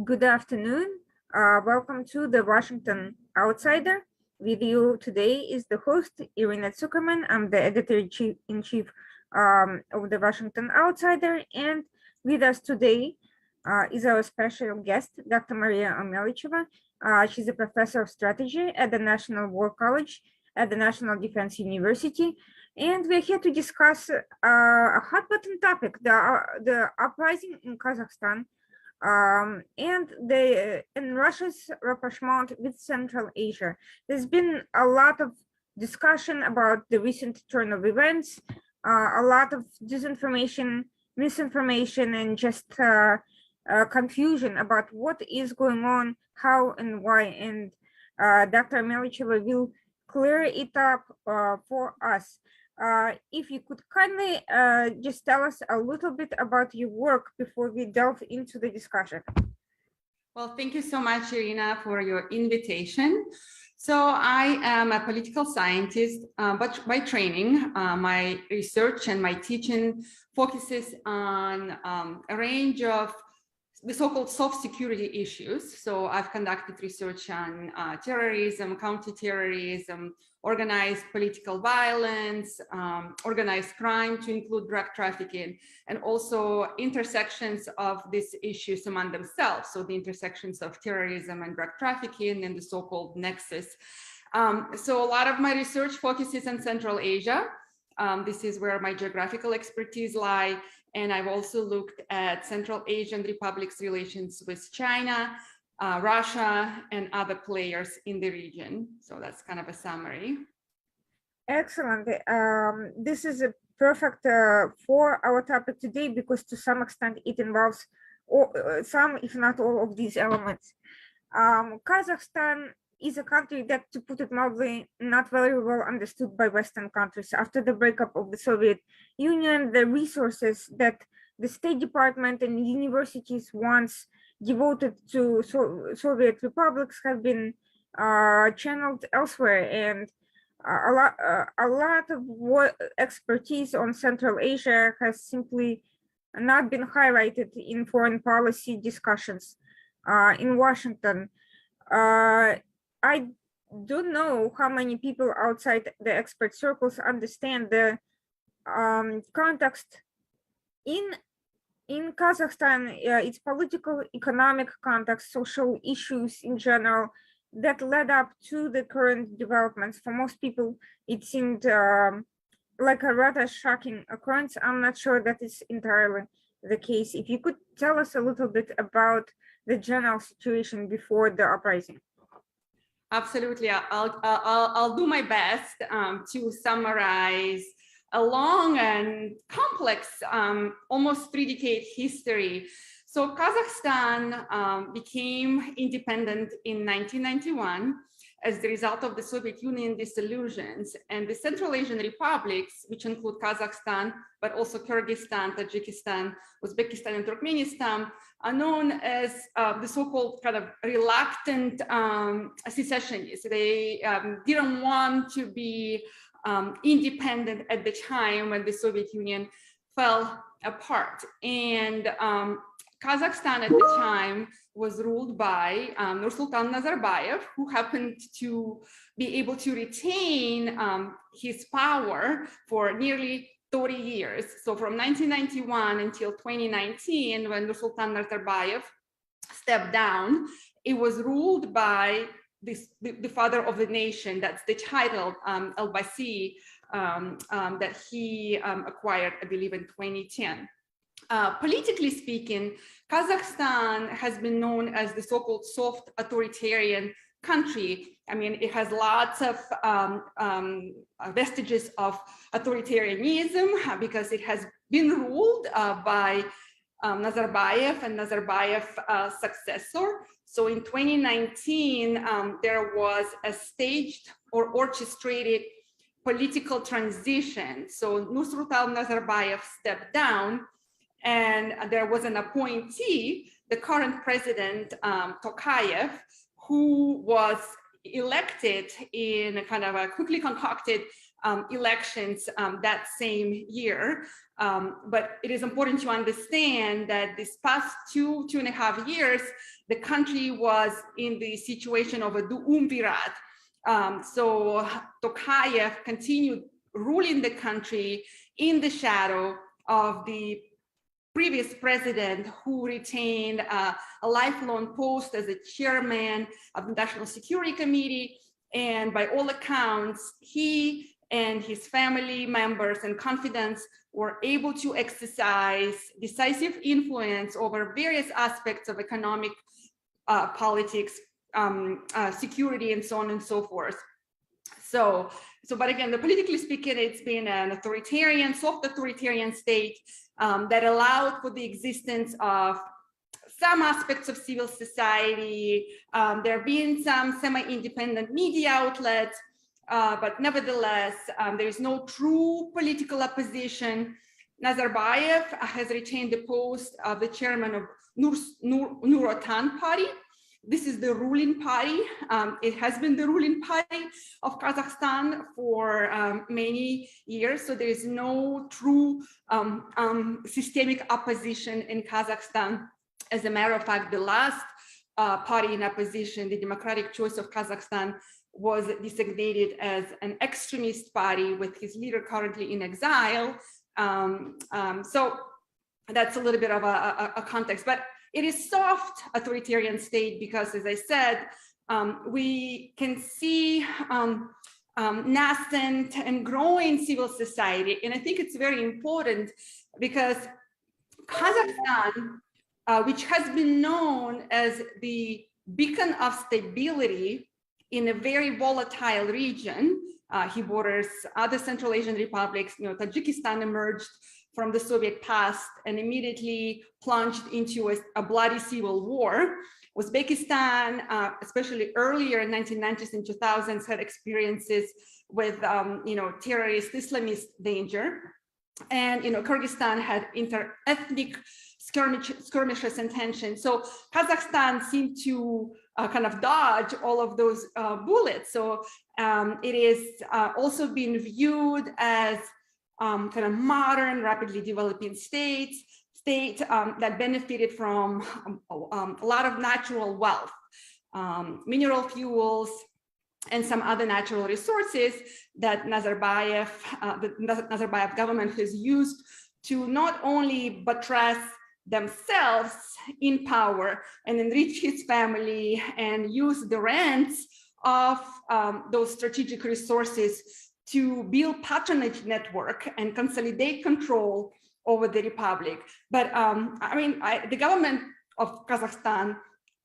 Good afternoon. Welcome to the Washington Outsider. With you today is the host, Irina Zuckerman. I'm the editor-in-chief of the Washington Outsider. And with us today is our special guest, Dr. Maria Omelicheva. She's a professor of strategy at the National War College at the National Defense University. And we're here to discuss a hot button topic, the uprising in Kazakhstan, and in Russia's rapprochement with Central Asia. There's been a lot of discussion about the recent turn of events, a lot of disinformation, misinformation, and just confusion about what is going on, how and why. And Dr. Melicheva will clear it up for us. If you could kindly just tell us a little bit about your work before we delve into the discussion. Well, thank you so much, Irina, for your invitation. So I am a political scientist, but by training, my research and my teaching focuses on a range of the so-called soft security issues. So I've conducted research on terrorism, counterterrorism, organized political violence, organized crime to include drug trafficking, and also intersections of these issues among themselves. So the intersections of terrorism and drug trafficking and the so-called nexus. So a lot of my research focuses on Central Asia. This is where my geographical expertise lie. And I've also looked at Central Asian republics' relations with China, Russia, and other players in the region. So that's kind of a summary. Excellent. This is a perfect for our topic today because to some extent it involves some, if not all, of these elements. Kazakhstan is a country that, to put it mildly, not very well understood by Western countries. After the breakup of the Soviet Union, the resources that the State Department and universities once devoted to Soviet republics have been channeled elsewhere, and a lot of expertise on Central Asia has simply not been highlighted in foreign policy discussions in Washington. I don't know how many people outside the expert circles understand the context in Kazakhstan, its political, economic context, social issues in general that led up to the current developments. For most people, it seemed like a rather shocking occurrence. I'm not sure that is entirely the case. If you could tell us a little bit about the general situation before the uprising. Absolutely, I'll do my best to summarize a long and complex, almost 3-decade history. So Kazakhstan became independent in 1991 as the result of the Soviet Union dissolutions, and the Central Asian republics, which include Kazakhstan, but also Kyrgyzstan, Tajikistan, Uzbekistan, and Turkmenistan, are known as the so-called kind of reluctant secessionists. They didn't want to be independent at the time when the Soviet Union fell apart. And Kazakhstan at the time was ruled by Nursultan Nazarbayev, who happened to be able to retain his power for nearly 30 years. So from 1991 until 2019, when Nursultan Nazarbayev stepped down, it was ruled by the father of the nation. That's the title, al-Basi, that he acquired, I believe, in 2010. Politically speaking, Kazakhstan has been known as the so-called soft authoritarian country. I mean, it has lots of vestiges of authoritarianism because it has been ruled by Nazarbayev and Nazarbayev's successor. So in 2019, there was a staged or orchestrated political transition. So Nursultan Nazarbayev stepped down, and there was an appointee, the current president, Tokayev, who was elected in a kind of a quickly concocted elections that same year. But it is important to understand that this past 2.5 years, the country was in the situation of a duumvirat. So Tokayev continued ruling the country in the shadow of the previous president, who retained a lifelong post as a chairman of the National Security Committee. And by all accounts, he and his family members and confidants were able to exercise decisive influence over various aspects of economic politics, security, and so on and so forth. But again, politically speaking, it's been an authoritarian, soft authoritarian state that allowed for the existence of some aspects of civil society. There have been some semi-independent media outlets, but nevertheless, there is no true political opposition. Nazarbayev has retained the post of the chairman of Nur-Otan party. This is the ruling party. It has been the ruling party of Kazakhstan for many years. So there is no true systemic opposition in Kazakhstan. As a matter of fact, the last party in opposition, the Democratic Choice of Kazakhstan, was designated as an extremist party with his leader currently in exile. So that's a little bit of a context, but it is soft authoritarian state because, as I said, we can see nascent and growing civil society. And I think it's very important because Kazakhstan, which has been known as the beacon of stability in a very volatile region, he borders other Central Asian republics. Tajikistan emerged from the Soviet past and immediately plunged into a bloody civil war. Uzbekistan, especially earlier in 1990s and 2000s, had experiences with terrorist Islamist danger. And Kyrgyzstan had inter-ethnic skirmishes and tensions. So Kazakhstan seemed to kind of dodge all of those bullets. So it is also been viewed as kind of modern, rapidly developing state that benefited from a lot of natural wealth, mineral fuels, and some other natural resources that the Nazarbayev government has used to not only buttress themselves in power and enrich his family and use the rents of those strategic resources to build patronage network and consolidate control over the republic. But the government of Kazakhstan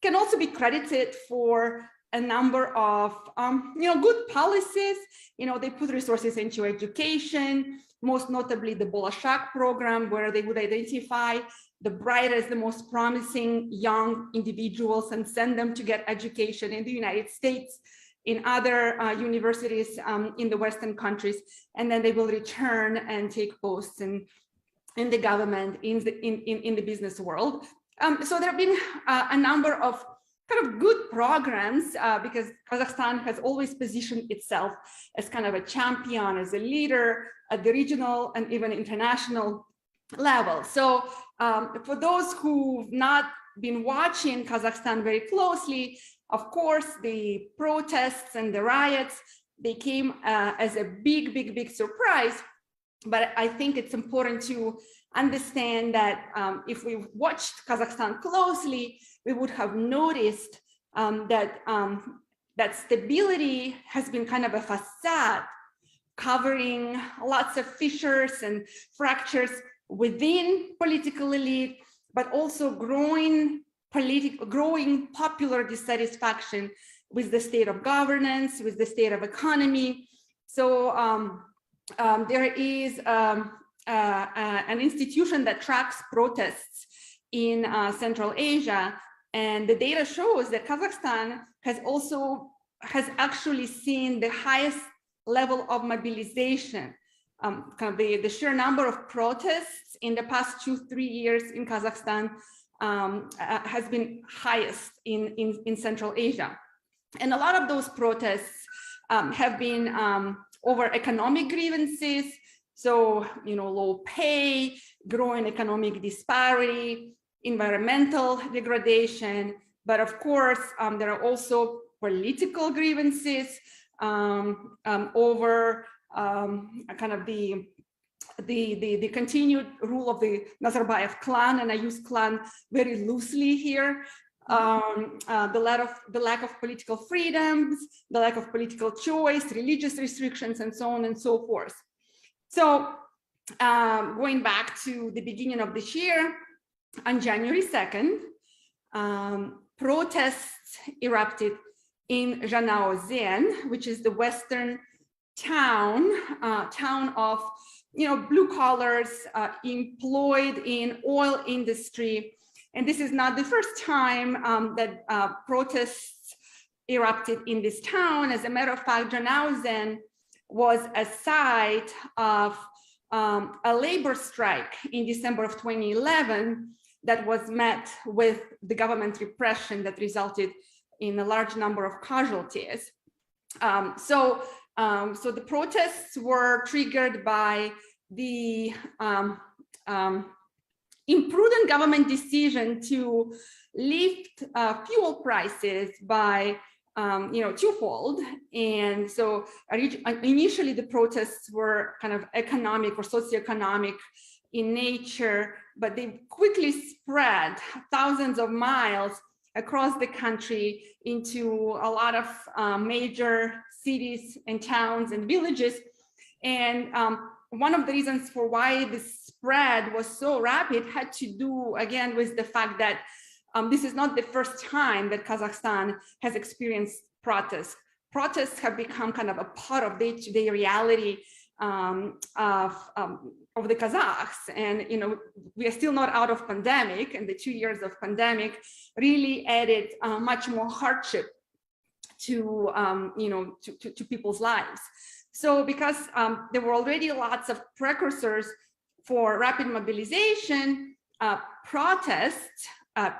can also be credited for a number of good policies. They put resources into education, most notably the Bolashak program, where they would identify the brightest, the most promising young individuals and send them to get education in the United States, in other universities in the Western countries, and then they will return and take posts in the government, in the business world. So there have been a number of kind of good programs because Kazakhstan has always positioned itself as kind of a champion, as a leader at the regional and even international level. So for those who've not been watching Kazakhstan very closely, of course, the protests and the riots, they came as a big surprise. But I think it's important to understand that if we watched Kazakhstan closely, we would have noticed that stability has been kind of a facade covering lots of fissures and fractures within political elite, but also growing popular dissatisfaction with the state of governance, with the state of economy. So there is an institution that tracks protests in Central Asia, and the data shows that Kazakhstan has actually seen the highest level of mobilization. Kind of the sheer number of protests in the past 2-3 years in Kazakhstan has been highest in Central Asia. And a lot of those protests have been over economic grievances. So, low pay, growing economic disparity, environmental degradation. But of course, there are also political grievances over kind of the continued rule of the Nazarbayev clan, and I use clan very loosely here. The lack of political freedoms, the lack of political choice, religious restrictions, and so on and so forth. So going back to the beginning of this year, on January 2nd, protests erupted in Zhanaozen, which is the western town of blue collars employed in oil industry. And this is not the first time that protests erupted in this town. As a matter of fact, Zhanaozen was a site of a labor strike in December of 2011 that was met with the government repression that resulted in a large number of casualties. So the protests were triggered by the imprudent government decision to lift fuel prices by twofold. And so initially the protests were kind of economic or socioeconomic in nature, but they quickly spread thousands of miles across the country into a lot of major cities and towns and villages. And one of the reasons for why this spread was so rapid had to do, again, with the fact that this is not the first time that Kazakhstan has experienced protests. Protests have become kind of a part of day-to-day reality of the Kazakhs. And, we are still not out of pandemic, and the 2 years of pandemic really added much more hardship to, to people's lives. So because there were already lots of precursors for rapid mobilization, protests,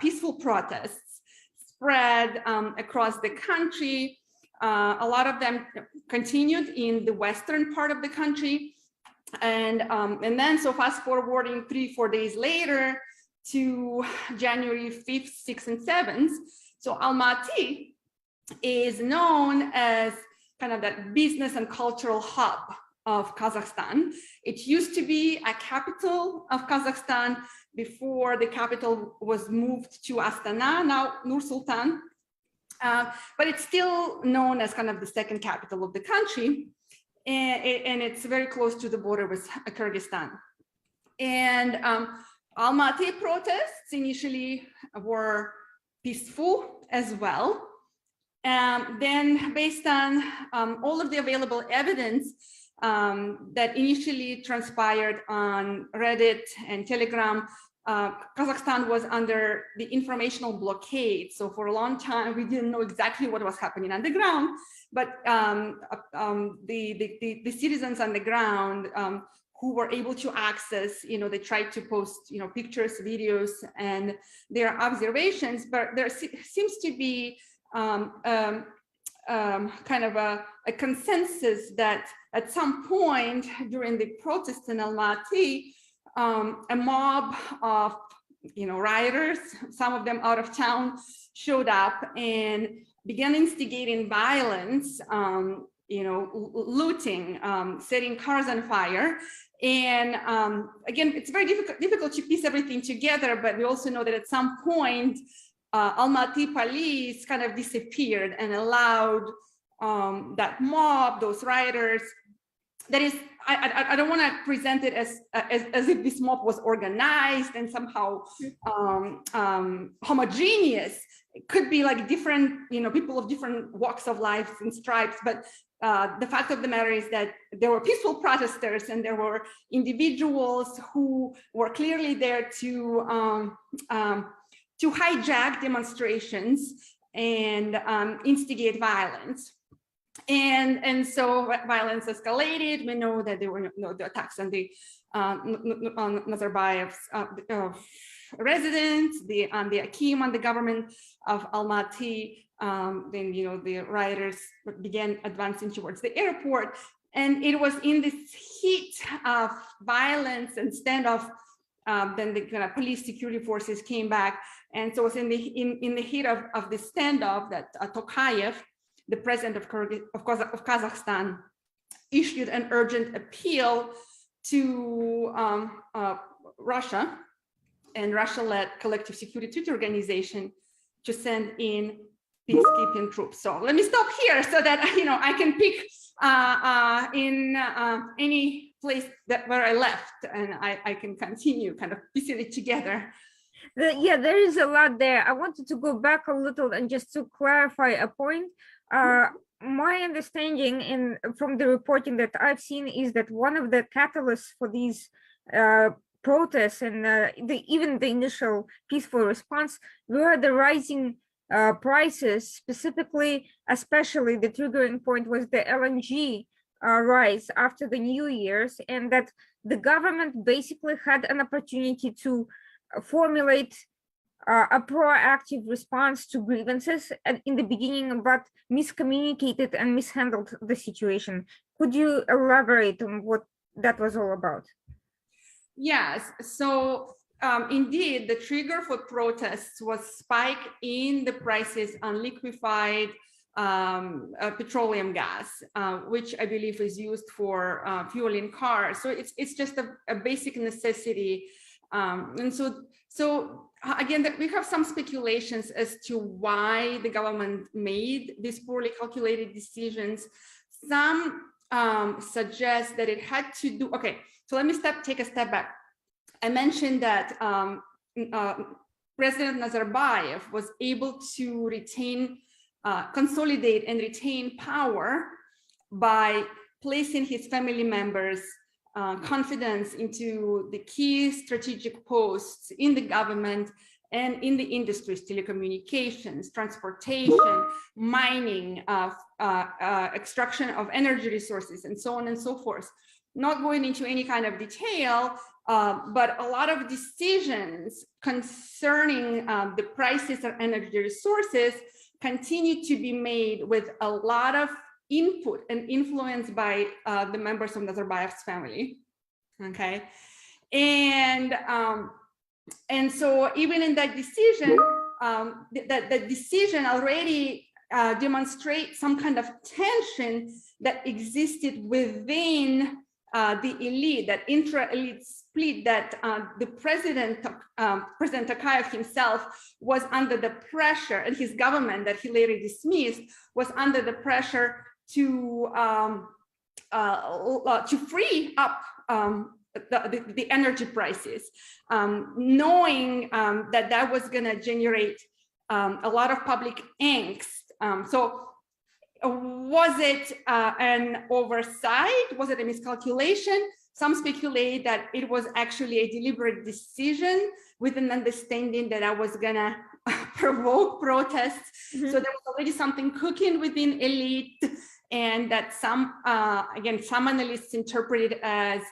peaceful protests spread across the country. A lot of them continued in the western part of the country. And then, so fast forwarding 3-4 days later to January 5th, 6th, and 7th. So Almaty is known as kind of that business and cultural hub of Kazakhstan. It used to be a capital of Kazakhstan before the capital was moved to Astana, now Nur-Sultan. But it's still known as kind of the second capital of the country. And it's very close to the border with Kyrgyzstan. And Almaty protests initially were peaceful as well. Then based on all of the available evidence that initially transpired on Reddit and Telegram, Kazakhstan was under the informational blockade. So for a long time, we didn't know exactly what was happening on the ground, but the citizens on the ground who were able to access, they tried to post, pictures, videos, and their observations, but there seems to be kind of a consensus that at some point during the protests in Almaty, a mob of rioters, some of them out of town, showed up and began instigating violence, looting, setting cars on fire. And again, it's very difficult to piece everything together, but we also know that at some point Almaty police kind of disappeared and allowed that mob, those rioters. That is, I don't want to present it as if this mob was organized and somehow homogeneous. It could be like different, people of different walks of life and stripes. But the fact of the matter is that there were peaceful protesters and there were individuals who were clearly there to hijack demonstrations and instigate violence. And so violence escalated. We know that there were the attacks on the on Nazarbayev's residence, on the Akim, on the government of Almaty. Then the rioters began advancing towards the airport, And it was in this heat of violence and standoff, then the kind of police security forces came back. And so it was in the heat of the standoff that Tokayev, the president of Kazakhstan, issued an urgent appeal to Russia and Russia-led collective security treaty organization to send in peacekeeping troops. So let me stop here so that I can pick in any place where I left, and I can continue kind of piecing it together. Yeah, there is a lot there. I wanted to go back a little and just to clarify a point. My understanding from the reporting that I've seen is that one of the catalysts for these protests and even the initial peaceful response were the rising prices, especially the triggering point was the LNG rise after the New Year's, and that the government basically had an opportunity to formulate a proactive response to grievances in the beginning, but miscommunicated and mishandled the situation. Could you elaborate on what that was all about? Yes, so indeed, the trigger for protests was spike in the prices on liquefied petroleum gas, which I believe is used for fueling cars. So it's just a basic necessity. And so again, we have some speculations as to why the government made these poorly calculated decisions. Some suggest that it had to do, okay, so let me take a step back. I mentioned that President Nazarbayev was able to consolidate and retain power by placing his family members' confidence into the key strategic posts in the government and in the industries, telecommunications, transportation, mining, extraction of energy resources, and so on and so forth. Not going into any kind of detail, but a lot of decisions concerning the prices of energy resources continue to be made with a lot of input and influence by the members of Nazarbayev's family. Okay, and so even in that decision, that decision already demonstrates some kind of tension that existed within the elite, that intra-elite split, that the President Tokayev himself was under the pressure, and his government that he later dismissed was under the pressure to free up the energy prices, knowing that that was going to generate a lot of public angst. So was it an oversight? Was it a miscalculation? Some speculate that it was actually a deliberate decision with an understanding that I was going to provoke protests. Mm-hmm. So there was already something cooking within elite, and that some analysts interpret it as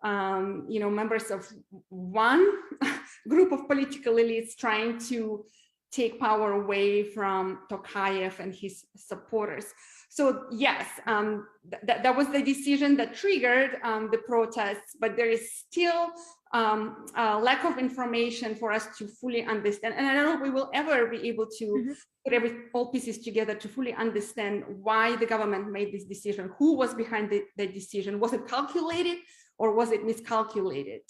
members of one group of political elites trying to take power away from Tokayev and his supporters. So yes, that was the decision that triggered the protests, but there is still a lack of information for us to fully understand. And I don't know if we will ever be able to put all pieces together to fully understand why the government made this decision, who was behind the decision. Was it calculated or was it miscalculated?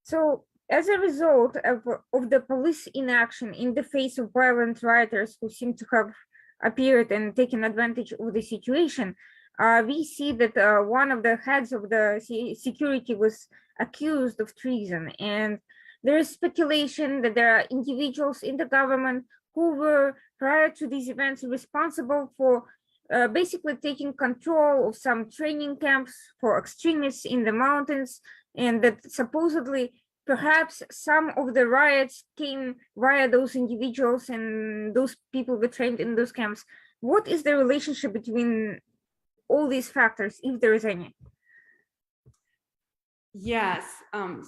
So as a result of the police inaction in the face of violent rioters who seem to have appeared and taken advantage of the situation, we see that one of the heads of the security was accused of treason. And there is speculation that there are individuals in the government who were, prior to these events, responsible for basically taking control of some training camps for extremists in the mountains, and that supposedly perhaps some of the riots came via those individuals and those people were trained in those camps. What is the relationship between all these factors, if there is any? Yes,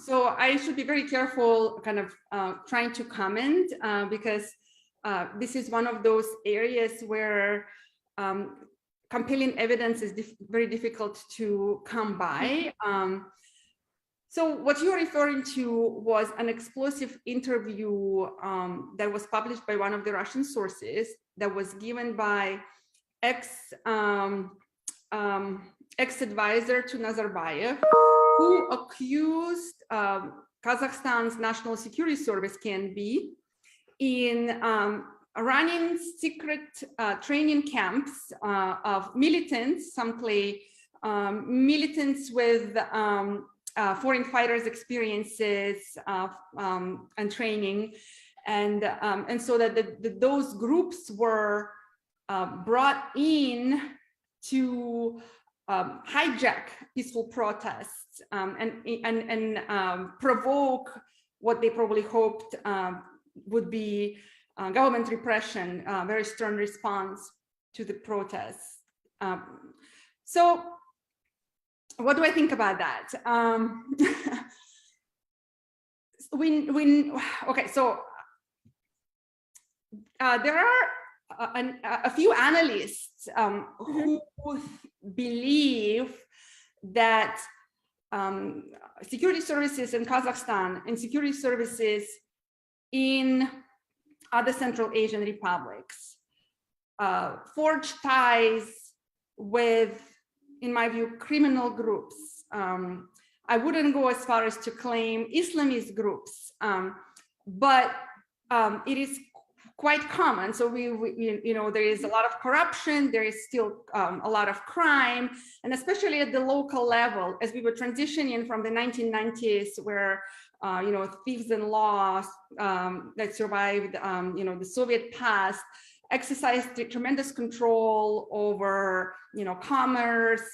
so I should be very careful kind of trying to comment because this is one of those areas where compelling evidence is very difficult to come by. So what you're referring to was an explosive interview that was published by one of the Russian sources that was given by ex-advisor to Nazarbayev, who accused Kazakhstan's National Security Service, KNB, in running secret training camps of militants, some clay militants with foreign fighters' experiences and training, and so that those groups were brought in to hijack peaceful protests and provoke what they probably hoped would be government repression, very stern response to the protests. So what do I think about that? Okay, so there are a few analysts who believe that security services in Kazakhstan and security services in other Central Asian republics forge ties with, in my view, criminal groups. I wouldn't go as far as to claim Islamist groups, but it is quite common. So you know, there is a lot of corruption, there is still a lot of crime, and especially at the local level, as we were transitioning from the 1990s, where you know, thieves and laws that survived you know, the Soviet past exercised tremendous control over, you know, commerce,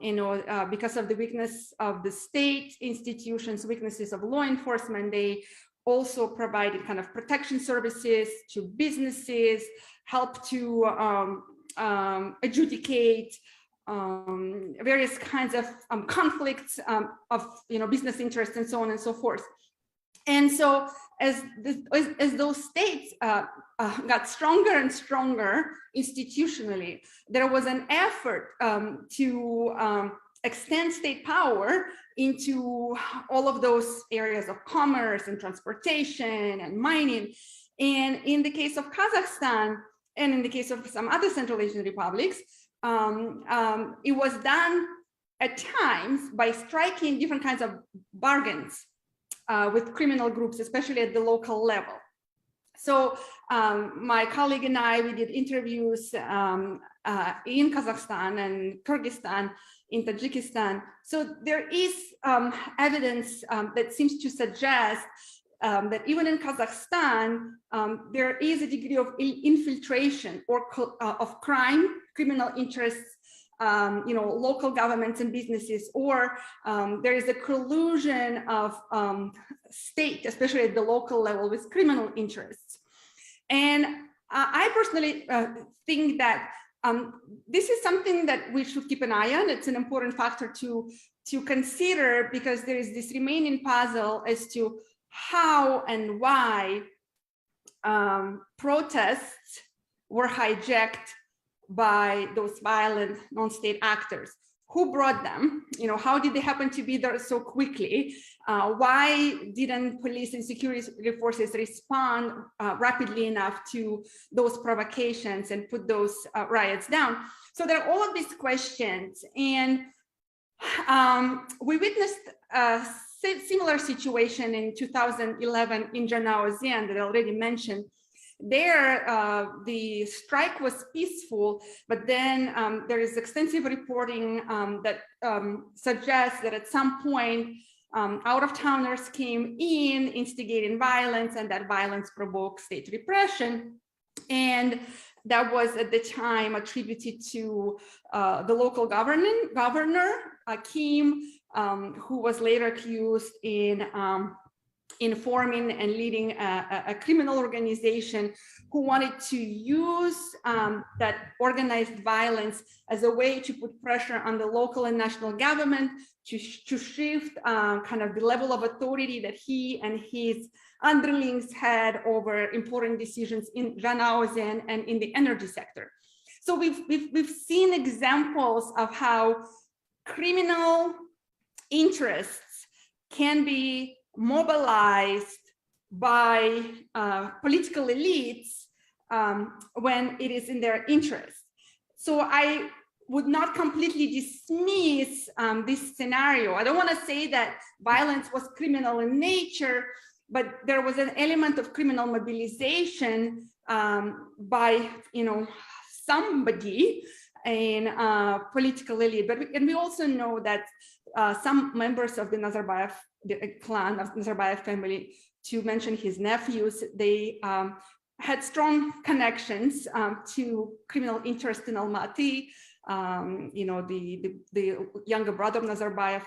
you know, because of the weakness of the state institutions, weaknesses of law enforcement. They also provided kind of protection services to businesses, help to adjudicate various kinds of conflicts of, you know, business interests and so on and so forth. And so as those states got stronger and stronger institutionally, there was an effort to extend state power into all of those areas of commerce and transportation and mining. And in the case of Kazakhstan, and in the case of some other Central Asian republics, it was done at times by striking different kinds of bargains with criminal groups, especially at the local level. So my colleague and I, we did interviews in Kazakhstan and Kyrgyzstan, in Tajikistan. So there is evidence that seems to suggest that even in Kazakhstan, there is a degree of infiltration or of crime, criminal interests, you know, local governments and businesses, or there is a collusion of state, especially at the local level, with criminal interests. And I personally think that this is something that we should keep an eye on. It's an important factor to consider, because there is this remaining puzzle as to how and why protests were hijacked by those violent non-state actors. Who brought them? You know, how did they happen to be there so quickly? Why didn't police and security forces respond rapidly enough to those provocations and put those riots down? So there are all of these questions, and we witnessed a similar situation in 2011 in Janaozen that I already mentioned. There, the strike was peaceful, but then there is extensive reporting that suggests that at some point out-of-towners came in, instigating violence, and that violence provoked state repression. And that was at the time attributed to the local governor, Akim, who was later accused in forming and leading a criminal organization who wanted to use that organized violence as a way to put pressure on the local and national government to shift kind of the level of authority that he and his underlings had over important decisions in Janaozen and in the energy sector. So we've seen examples of how criminal interests can be mobilized by political elites when it is in their interest. So I would not completely dismiss this scenario. I don't want to say that violence was criminal in nature, but there was an element of criminal mobilization by, somebody in political elite. And we also know that some members of the Nazarbayev clan, of Nazarbayev family, to mention his nephews, they had strong connections to criminal interest in Almaty. The younger brother of Nazarbayev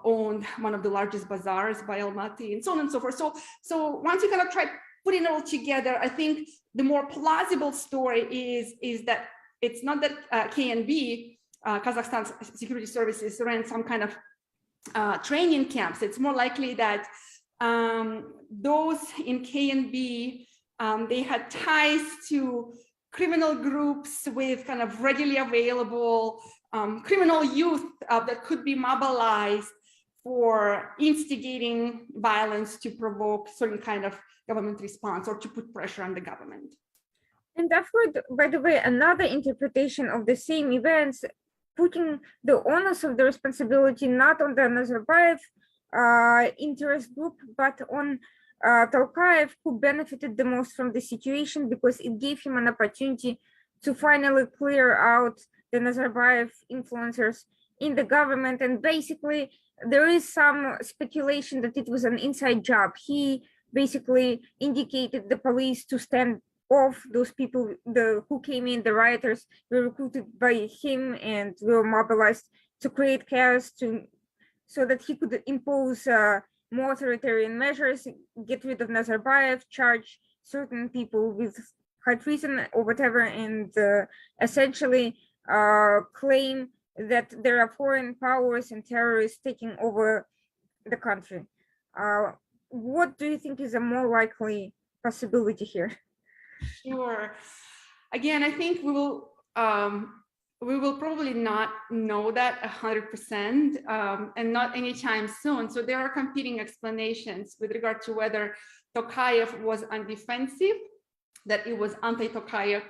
owned one of the largest bazaars by Almaty, and so on and so forth. So once you kind of try putting it all together, I think the more plausible story is that it's not that KNB, Kazakhstan's security services, ran some kind of training camps. It's more likely that those in KNB, they had ties to criminal groups with kind of readily available criminal youth that could be mobilized for instigating violence to provoke certain kind of government response or to put pressure on the government. And after, by the way, another interpretation of the same events, putting the onus of the responsibility not on the Nazarbayev interest group, but on Tokayev, who benefited the most from the situation because it gave him an opportunity to finally clear out the Nazarbayev influencers in the government. And basically, there is some speculation that it was an inside job. He basically indicated the police to stand off those people who came in. The rioters were recruited by him and were mobilized to create chaos so that he could impose more authoritarian measures, get rid of Nazarbayev, charge certain people with high treason or whatever, and essentially claim that there are foreign powers and terrorists taking over the country. What do you think is a more likely possibility here? Sure. Again, I think we will probably not know that 100% and not anytime soon. So there are competing explanations with regard to whether Tokayev was on defensive, that it was anti-Tokayev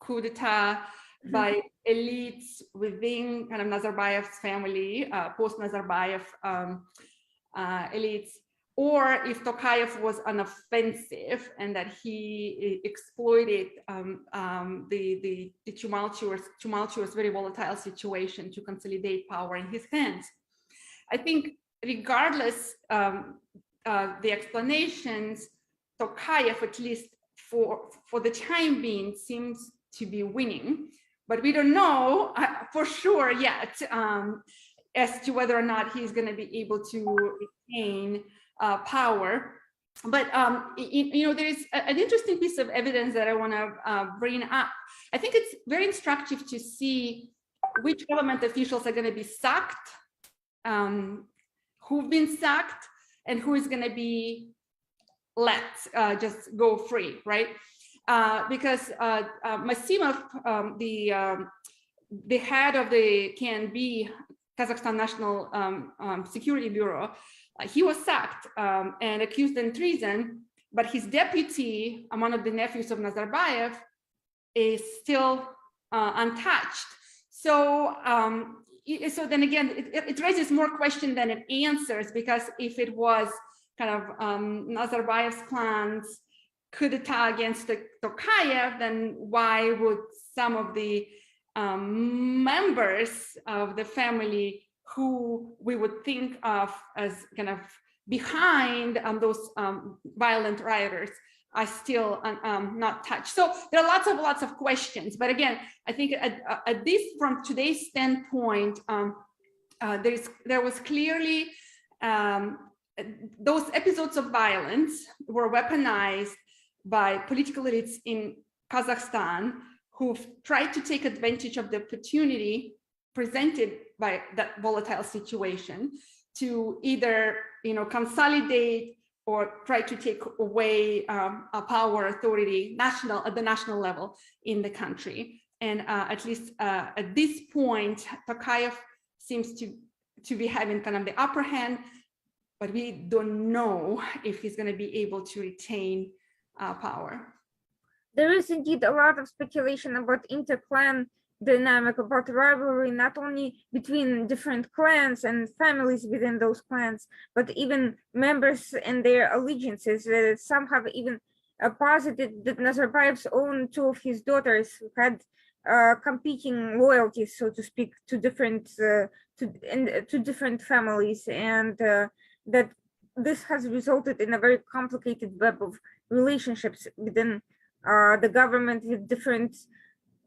coup d'etat by elites within kind of Nazarbayev's family, post-Nazarbayev elites, or if Tokayev was on offensive and that he exploited the tumultuous, very volatile situation to consolidate power in his hands. I think regardless the explanations, Tokayev, at least for the time being, seems to be winning, but we don't know for sure yet as to whether or not he's going to be able to retain power. But there's an interesting piece of evidence that I want to bring up. I think it's very instructive to see which government officials are going to be sacked, who've been sacked, and who is going to be let just go free, right? Because Masimov, the head of the KNB, Kazakhstan National Security Bureau, he was sacked and accused in treason, but his deputy, one of the nephews of Nazarbayev, is still untouched. So, so then again, it raises more questions than it answers, because if it was kind of Nazarbayev's clan's coup d'etat against Tokayev, then why would some of the members of the family who we would think of as kind of behind those violent rioters are still not touched? So there are lots of questions. But again, I think at this, from today's standpoint, there was clearly those episodes of violence were weaponized by political elites in Kazakhstan, who've tried to take advantage of the opportunity presented by that volatile situation to either consolidate or try to take away a power authority at the national level in the country. And at least at this point, Tokayev seems to be having kind of the upper hand, but we don't know if he's going to be able to retain power. There is indeed a lot of speculation about inter-clan dynamic, about rivalry, not only between different clans and families within those clans, but even members and their allegiances. Some have even posited that Nazarbayev's own two of his daughters had competing loyalties, so to speak, to different families, and that this has resulted in a very complicated web of relationships within the government, with different,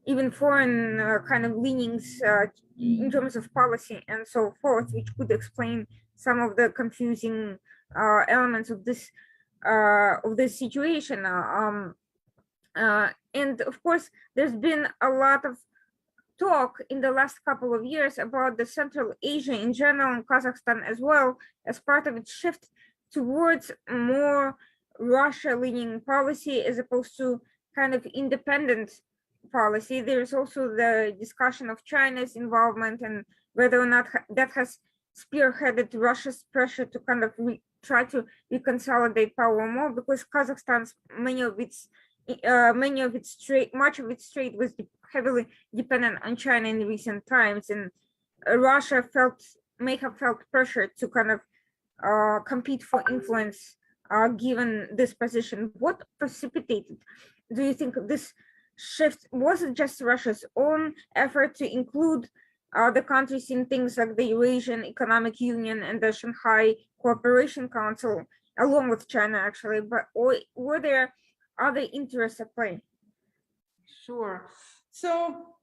even foreign kind of leanings in terms of policy and so forth, which could explain some of the confusing elements of this situation. And of course, there's been a lot of talk in the last couple of years about the Central Asia in general and Kazakhstan as well, as part of its shift towards more Russia-leaning policy as opposed to kind of independent policy. There's also the discussion of China's involvement and whether or not that has spearheaded Russia's pressure to kind of try to reconsolidate power more, because Kazakhstan's much of its trade was heavily dependent on China in recent times, and Russia may have felt pressure to kind of compete for influence given this position. What precipitated, do you think, this shift? Was it just Russia's own effort to include the countries in things like the Eurasian Economic Union and the Shanghai Cooperation Council, along with China actually, but were there other interests at play? Sure. So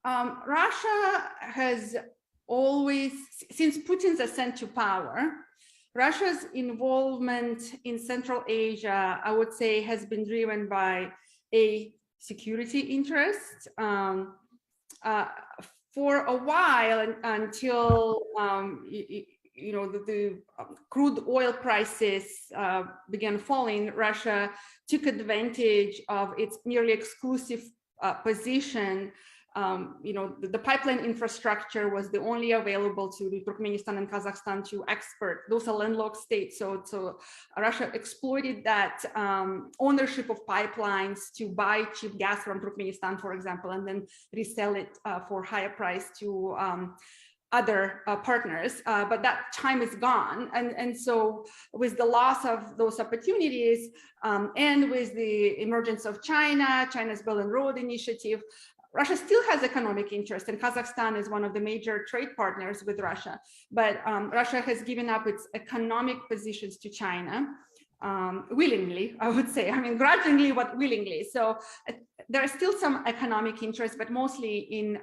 Russia has always, since Putin's ascent to power, Russia's involvement in Central Asia, I would say, has been driven by a security interest for a while, until the crude oil prices began falling. Russia took advantage of its nearly exclusive position. The pipeline infrastructure was the only available to Turkmenistan and Kazakhstan to export. Those are landlocked states, so Russia exploited that ownership of pipelines to buy cheap gas from Turkmenistan, for example, and then resell it for higher price to other partners, but that time is gone. And so with the loss of those opportunities and with the emergence of China's Belt and Road Initiative, Russia still has economic interest, and Kazakhstan is one of the major trade partners with Russia. But Russia has given up its economic positions to China willingly, I would say. I mean, grudgingly, but willingly. So there are still some economic interest, but mostly in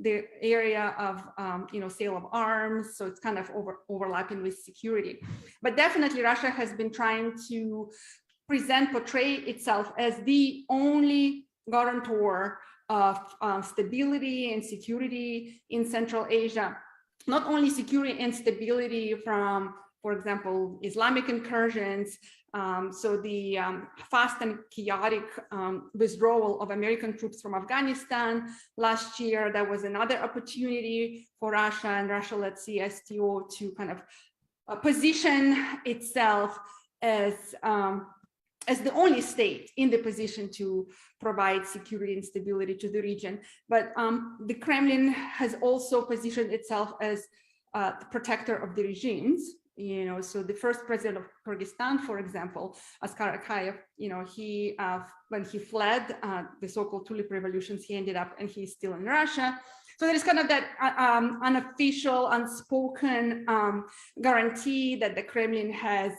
the area of sale of arms. So it's kind of overlapping with security. But definitely, Russia has been trying to portray itself as the only guarantor of stability and security in Central Asia. Not only security and stability from, for example, Islamic incursions, so the fast and chaotic withdrawal of American troops from Afghanistan last year, that was another opportunity for Russia and Russia-led CSTO to kind of position itself as the only state in the position to provide security and stability to the region. But the Kremlin has also positioned itself as the protector of the regimes. So the first president of Kyrgyzstan, for example, Askar Akayev, he when he fled the so-called tulip revolutions, he ended up, and he's still in Russia. So there is kind of that unofficial, unspoken guarantee that the Kremlin has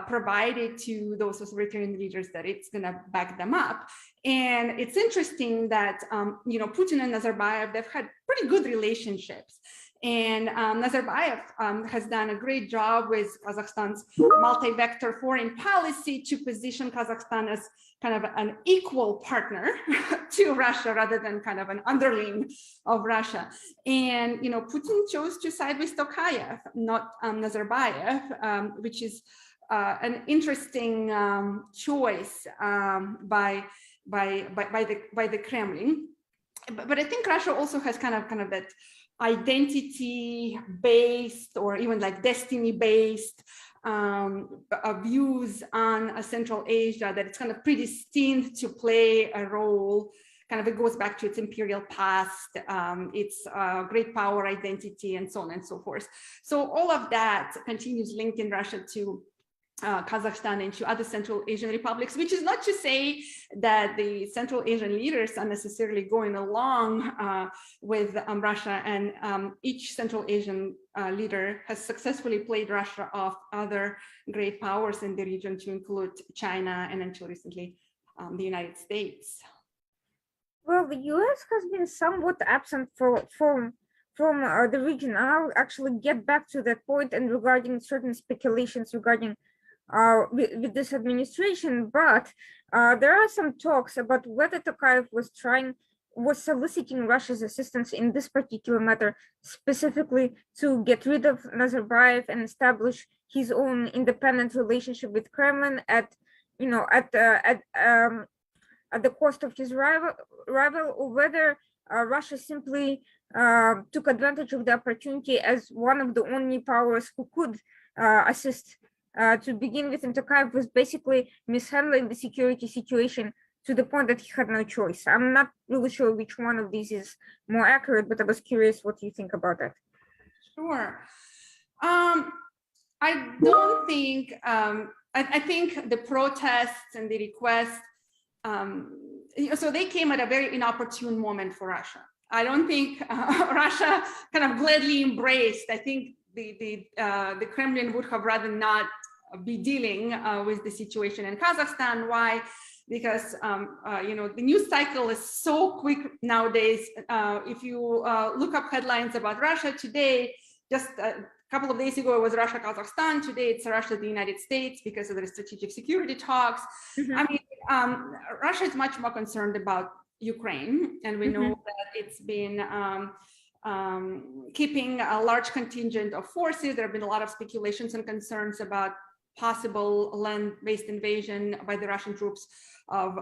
provided to those authoritarian leaders that it's going to back them up. And it's interesting that Putin and Nazarbayev, they've had pretty good relationships. And Nazarbayev has done a great job with Kazakhstan's multi-vector foreign policy to position Kazakhstan as kind of an equal partner to Russia rather than kind of an underling of Russia. And Putin chose to side with Tokayev, not Nazarbayev, which is an interesting choice by the Kremlin. but I think Russia also has kind of that identity-based or even like destiny-based views on Central Asia, that it's kind of predestined to play a role. Kind of it goes back to its imperial past, its great power identity, and so on and so forth. So all of that continues linked in Russia to Kazakhstan and to other Central Asian republics, which is not to say that the Central Asian leaders are necessarily going along with Russia, and each Central Asian leader has successfully played Russia off other great powers in the region, to include China and until recently the United States. Well, the US has been somewhat absent from the region. I'll actually get back to that point and regarding certain speculations regarding with this administration, but there are some talks about whether Tokayev was soliciting Russia's assistance in this particular matter, specifically to get rid of Nazarbayev and establish his own independent relationship with Kremlin at the cost of his rival, or whether Russia simply took advantage of the opportunity as one of the only powers who could assist. To begin with, and Tokayev was basically mishandling the security situation to the point that he had no choice. I'm not really sure which one of these is more accurate, but I was curious what you think about that. Sure. I don't think, I think the protests and the requests, so they came at a very inopportune moment for Russia. I don't think Russia kind of gladly embraced. I think the Kremlin would have rather not be dealing with the situation in Kazakhstan. Why? Because the news cycle is so quick nowadays. If you look up headlines about Russia today, just a couple of days ago it was Russia Kazakhstan. Today it's Russia the United States because of the strategic security talks. Mm-hmm. I mean, Russia is much more concerned about Ukraine, and we know that it's been keeping a large contingent of forces. There have been a lot of speculations and concerns about possible land-based invasion by the Russian troops of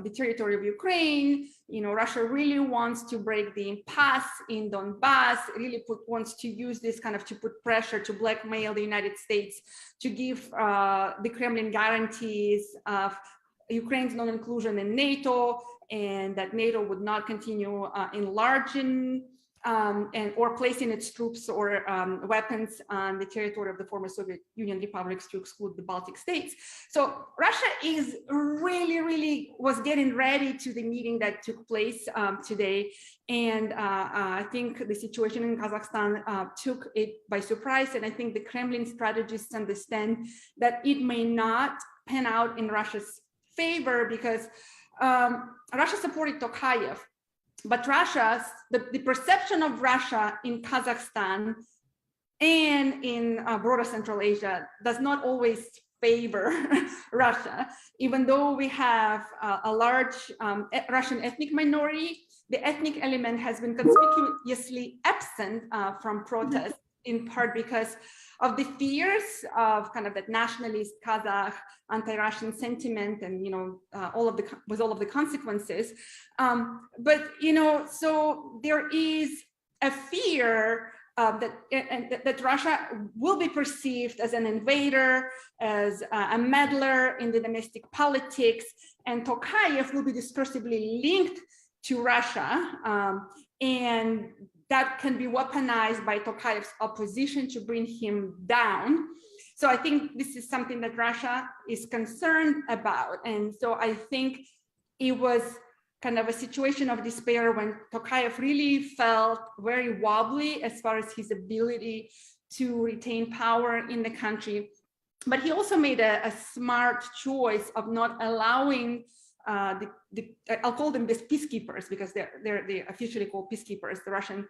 the territory of Ukraine. Russia really wants to break the impasse in Donbass, really wants to use this kind of to put pressure, to blackmail the United States, to give the Kremlin guarantees of Ukraine's non-inclusion in NATO, and that NATO would not continue enlarging or placing its troops or weapons on the territory of the former Soviet Union republics, to exclude the Baltic states. So Russia is really was getting ready to the meeting that took place today. And I think the situation in Kazakhstan took it by surprise. And I think the Kremlin strategists understand that it may not pan out in Russia's favor, because Russia supported Tokayev. But the perception of Russia in Kazakhstan and in broader Central Asia does not always favor Russia. Even though we have a large Russian ethnic minority, the ethnic element has been conspicuously absent from protests, in part because of the fears of kind of that nationalist Kazakh anti-Russian sentiment, and all of the consequences. But so there is a fear that Russia will be perceived as an invader, as a meddler in the domestic politics, and Tokayev will be discursively linked to Russia, and that can be weaponized by Tokayev's opposition to bring him down. So I think this is something that Russia is concerned about. And so I think it was kind of a situation of despair when Tokayev really felt very wobbly as far as his ability to retain power in the country. But he also made a smart choice of not allowing I'll call them these peacekeepers, because they're officially called peacekeepers, the Russian.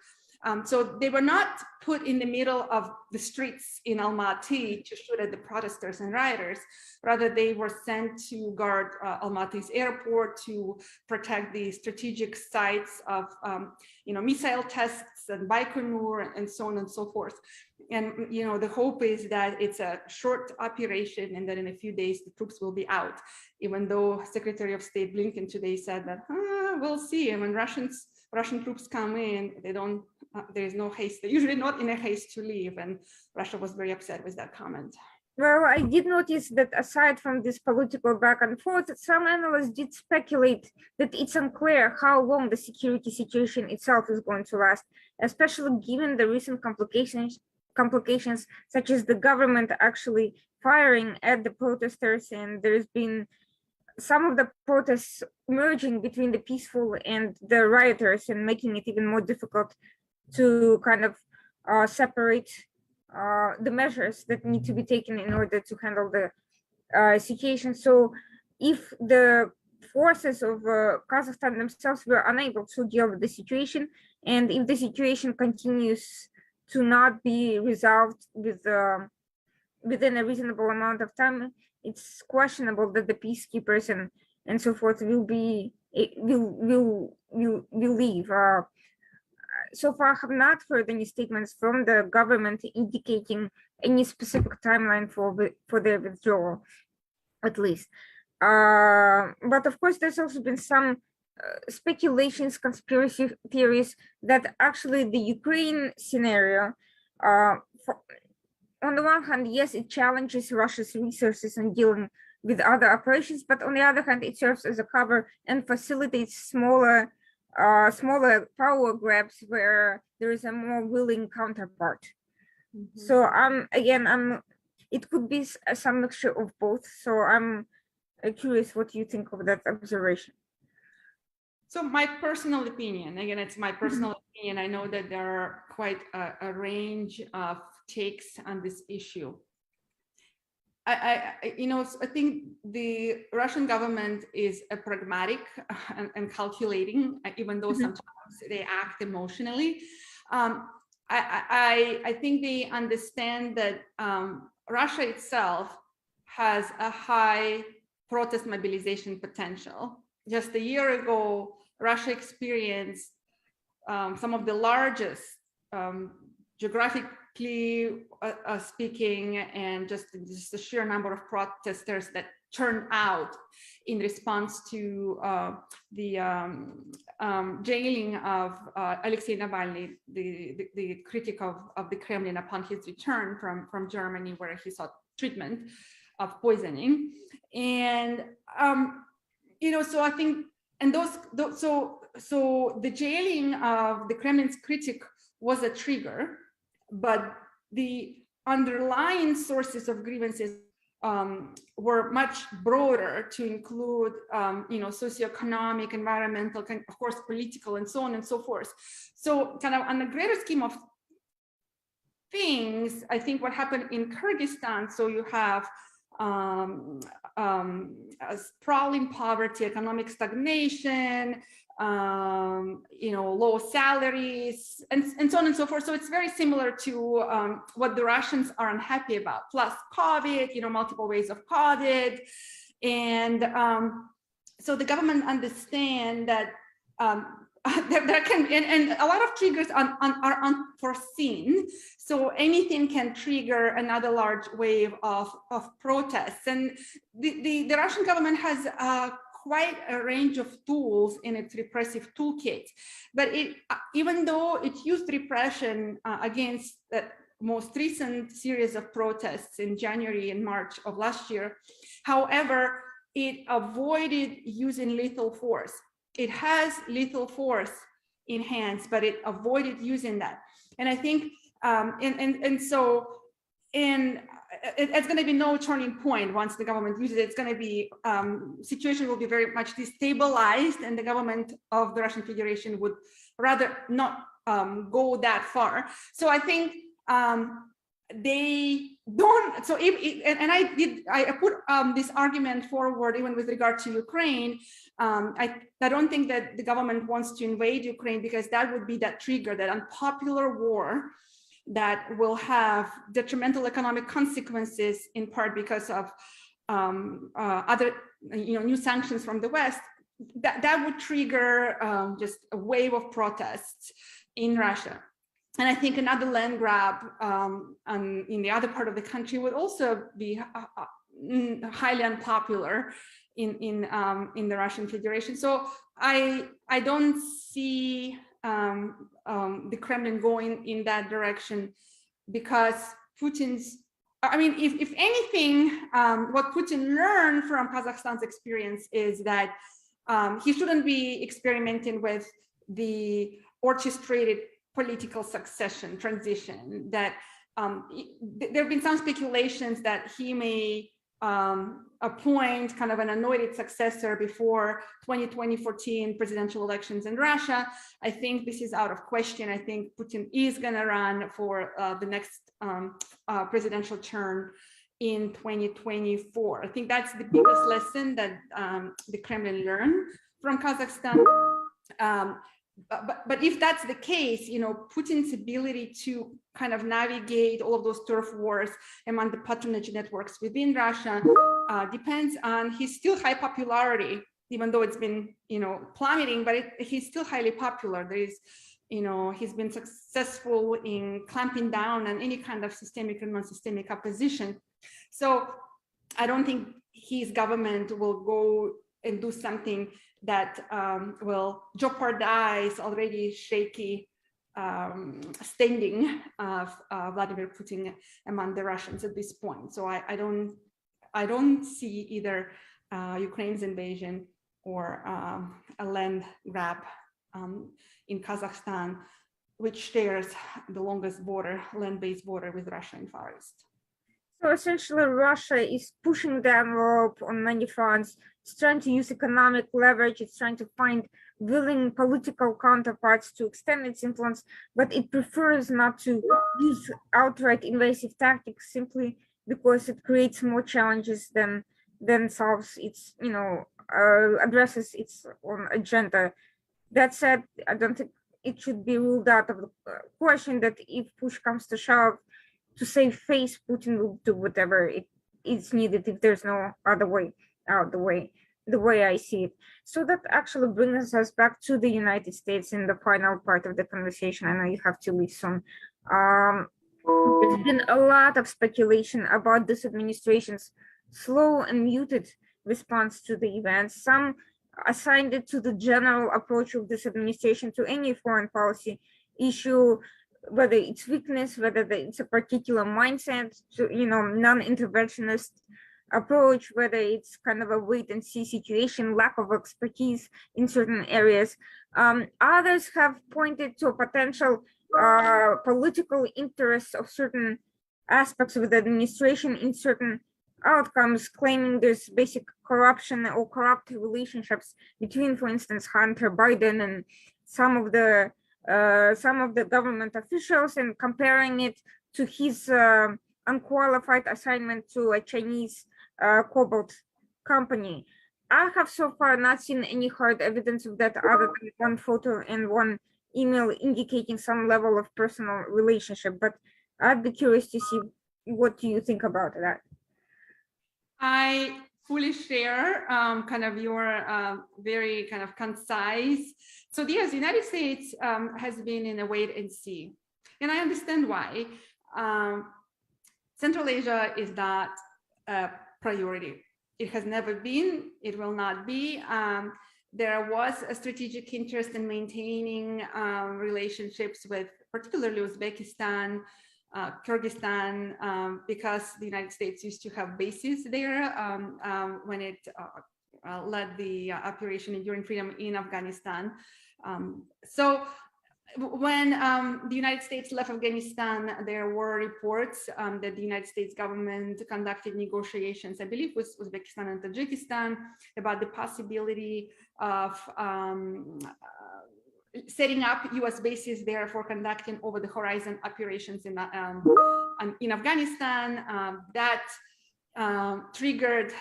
So they were not put in the middle of the streets in Almaty to shoot at the protesters and rioters. Rather, they were sent to guard Almaty's airport, to protect the strategic sites of missile tests and Baikonur and so on and so forth. And the hope is that it's a short operation and that in a few days the troops will be out, even though Secretary of State Blinken today said that we'll see. And when Russians Russian troops come in, they don't, there is no haste. They're usually not in a haste to leave. And Russia was very upset with that comment. Well, I did notice that aside from this political back and forth, some analysts did speculate that it's unclear how long the security situation itself is going to last, especially given the recent complications such as the government actually firing at the protesters, and there's been some of the protests merging between the peaceful and the rioters and making it even more difficult to kind of separate the measures that need to be taken in order to handle the situation. So if the forces of Kazakhstan themselves were unable to deal with the situation, and if the situation continues to not be resolved with within a reasonable amount of time, it's questionable that the peacekeepers and so forth will leave. So far, I have not heard any statements from the government indicating any specific timeline for their withdrawal, at least. But of course, there's also been some speculations, conspiracy theories that actually the Ukraine scenario, on the one hand, yes, it challenges Russia's resources in dealing with other operations, but on the other hand, it serves as a cover and facilitates smaller power grabs where there is a more willing counterpart. So it could be some mixture of both. So I'm curious what you think of that observation. So my personal opinion, again, it's my personal opinion. I know that there are quite a range of takes on this issue. I think the Russian government is a pragmatic and calculating, even though sometimes they act emotionally. I think they understand that Russia itself has a high protest mobilization potential. Just a year ago, Russia experienced some of the largest geographically speaking, and just the sheer number of protesters that turned out in response to the jailing of Alexei Navalny, the critic of the Kremlin, upon his return from Germany, where he sought treatment of poisoning. And so I think, and so the jailing of the Kremlin's critic was a trigger, but the underlying sources of grievances were much broader, to include, socioeconomic, environmental, of course, political, and so on and so forth. So kind of on the greater scheme of things, I think what happened in Kyrgyzstan, so you have sprawling poverty, economic stagnation, low salaries, and so on and so forth. So it's very similar to what the Russians are unhappy about, plus COVID, multiple waves of COVID. And so the government understand that there can, and a lot of triggers are unforeseen. So anything can trigger another large wave of protests. And the Russian government has quite a range of tools in its repressive toolkit. But even though it used repression against the most recent series of protests in January and March of last year, however, it avoided using lethal force. It has lethal force in hands, but it avoided using that. And I think, it's going to be no turning point once the government uses it. It's going to be, situation will be very much destabilized, and the government of the Russian Federation would rather not go that far. So I think they don't. So I put this argument forward even with regard to Ukraine. I don't think that the government wants to invade Ukraine, because that would be that trigger, that unpopular war that will have detrimental economic consequences, in part because of other new sanctions from the West. That would trigger just a wave of protests in Russia. And I think another land grab in the other part of the country would also be highly unpopular in the Russian Federation. So I don't see the Kremlin going in that direction, because Putin's, I mean, if anything, what Putin learned from Kazakhstan's experience is that he shouldn't be experimenting with the orchestrated political succession transition. That there have been some speculations that he may appoint kind of an anointed successor before 2014 presidential elections in Russia. I think this is out of question. I think Putin is going to run for the next presidential term in 2024. I think that's the biggest lesson that the Kremlin learned from Kazakhstan. But if that's the case, you know, Putin's ability to kind of navigate all of those turf wars among the patronage networks within Russia depends on his still high popularity, even though it's been, you know, plummeting, but he's still highly popular. There is, you know, he's been successful in clamping down on any kind of systemic and non-systemic opposition. So I don't think his government will go and do something that will jeopardize already shaky standing of Vladimir Putin among the Russians at this point. So I don't see either Ukraine's invasion or a land grab in Kazakhstan, which shares the longest border, land-based border with Russia in Far East. So essentially, Russia is pushing the envelope on many fronts. It's trying to use economic leverage. It's trying to find willing political counterparts to extend its influence, but it prefers not to use outright invasive tactics simply because it creates more challenges than solves its, you know, addresses its own agenda. That said, I don't think it should be ruled out of the question that if push comes to shove, to save face, Putin will do whatever it is needed if there's no other way out, the way I see it. So that actually brings us back to the United States in the final part of the conversation. I know you have to leave soon. There's been a lot of speculation about this administration's slow and muted response to the events. Some assigned it to the general approach of this administration to any foreign policy issue, whether it's weakness, whether it's a particular mindset, you know, non-interventionist approach, whether it's kind of a wait and see situation, lack of expertise in certain areas. Others have pointed to a potential political interest of certain aspects of the administration in certain outcomes, claiming there's basic corruption or corrupt relationships between, for instance, Hunter Biden and some of the government officials, and comparing it to his unqualified assignment to a Chinese cobalt company. I have so far not seen any hard evidence of that other than one photo and one email indicating some level of personal relationship, but I'd be curious to see what do you think about that. I fully share kind of your very kind of concise. So yes, the United States has been in a wait and see, and I understand why. Central Asia is not a priority. It has never been, it will not be. There was a strategic interest in maintaining relationships with particularly Uzbekistan, Kyrgyzstan, because the United States used to have bases there when it led the Operation Enduring Freedom in Afghanistan. So when the United States left Afghanistan, there were reports that the United States government conducted negotiations, I believe, with Uzbekistan and Tajikistan about the possibility of setting up U.S. bases there for conducting over-the-horizon operations in Afghanistan. That triggered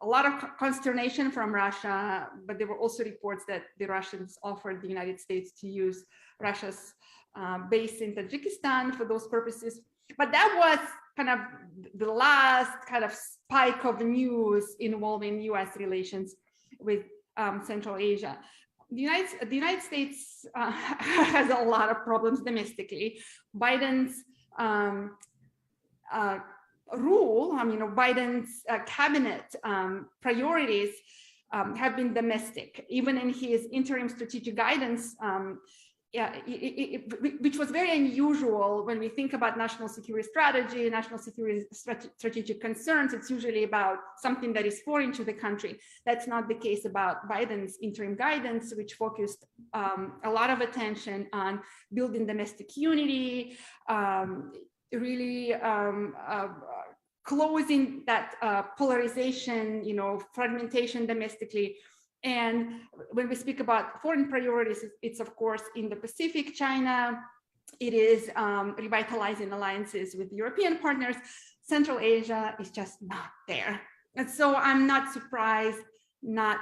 a lot of consternation from Russia, but there were also reports that the Russians offered the United States to use Russia's base in Tajikistan for those purposes. But that was kind of the last kind of spike of news involving U.S. relations with Central Asia. The United States has a lot of problems domestically. Biden's rule, Biden's cabinet priorities have been domestic. Even in his interim strategic guidance, which was very unusual when we think about national security strategy, national security strategic concerns. It's usually about something that is foreign to the country. That's not the case about Biden's interim guidance, which focused a lot of attention on building domestic unity, really closing that polarization, fragmentation domestically. And when we speak about foreign priorities, it's of course in the Pacific, China. It is revitalizing alliances with European partners. Central Asia is just not there. And so I'm not surprised not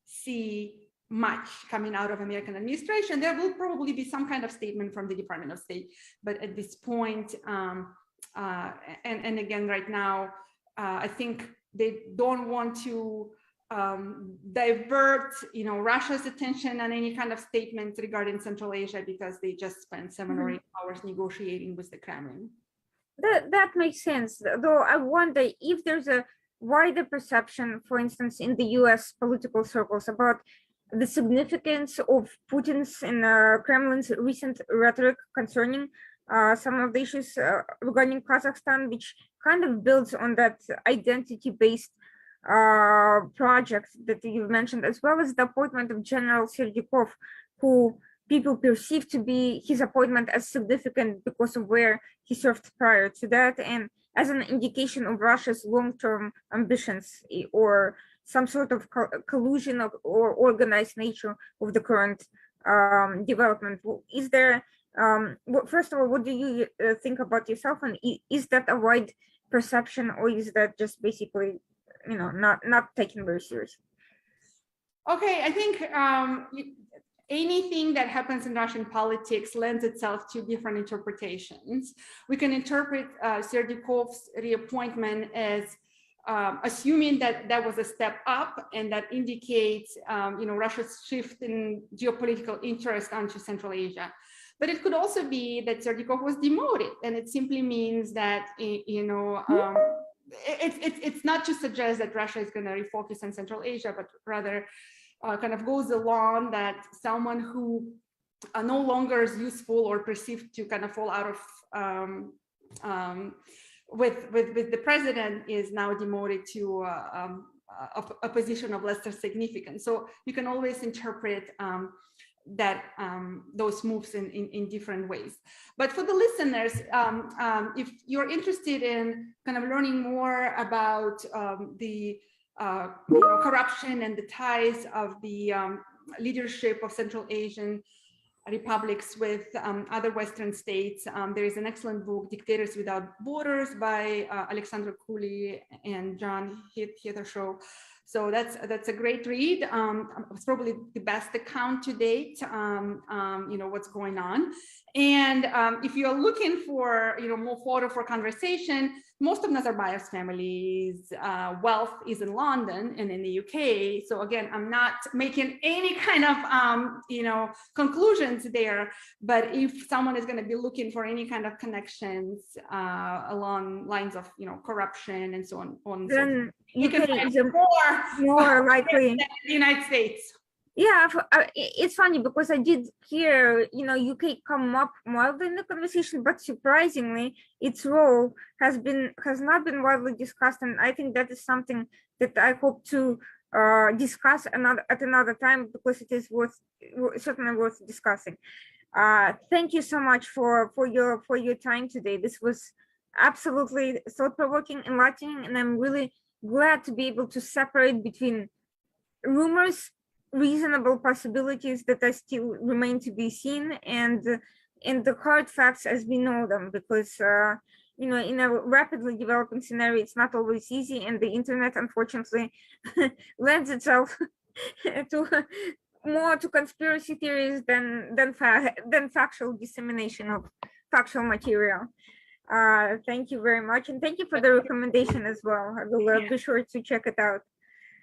see much coming out of American administration. There will probably be some kind of statement from the Department of State, but at this point, and again, right now, I think they don't want to divert, Russia's attention on any kind of statement regarding Central Asia because they just spent 7 or 8 hours negotiating with the Kremlin. That makes sense. Though I wonder if there's a wider perception, for instance, in the U.S. political circles about the significance of Putin's and Kremlin's recent rhetoric concerning some of the issues regarding Kazakhstan, which kind of builds on that identity-based project that you've mentioned, as well as the appointment of General Serdyukov, who people perceive to be his appointment as significant because of where he served prior to that, and as an indication of Russia's long-term ambitions or some sort of collusion or organized nature of the current development. Is there, first of all, what do you think about yourself, and is that a wide perception, or is that just basically not taken very seriously? Okay, I think anything that happens in Russian politics lends itself to different interpretations. We can interpret Serdyukov's reappointment as assuming that that was a step up, and that indicates Russia's shift in geopolitical interest onto Central Asia. But it could also be that Serdyukov was demoted, and it simply means that it's not to suggest that Russia is going to refocus on Central Asia, but rather kind of goes along that someone who no longer is useful or perceived to kind of fall out of with the president is now demoted to a position of lesser significance. So you can always interpret that those moves in different ways. But for the listeners, if you're interested in kind of learning more about the corruption and the ties of the leadership of Central Asian republics with other Western states, there is an excellent book, Dictators Without Borders, by Alexandra Cooley and John Heathershaw. So that's a great read. It's probably the best account to date, what's going on. And if you're looking for more fodder for conversation, most of Nazarbayev's family's wealth is in London and in the UK. So again, I'm not making any kind of conclusions there. But if someone is going to be looking for any kind of connections along lines of corruption and so on, then you can find more likely than the United States. Yeah, it's funny because I did hear, UK come up mildly in the conversation, but surprisingly, its role has not been widely discussed, and I think that is something that I hope to discuss at another time, because it is certainly worth discussing. Thank you so much for your time today. This was absolutely thought-provoking, enlightening, and I'm really glad to be able to separate between rumors, reasonable possibilities that are still remain to be seen, and the hard facts as we know them, because in a rapidly developing scenario, it's not always easy, and the internet unfortunately lends itself to more to conspiracy theories than factual dissemination of factual material. Thank you very much, and thank you for the recommendation as well. I will be sure to check it out.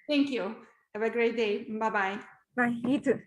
Thank you. Have a great day. Bye-bye. Bye. You too.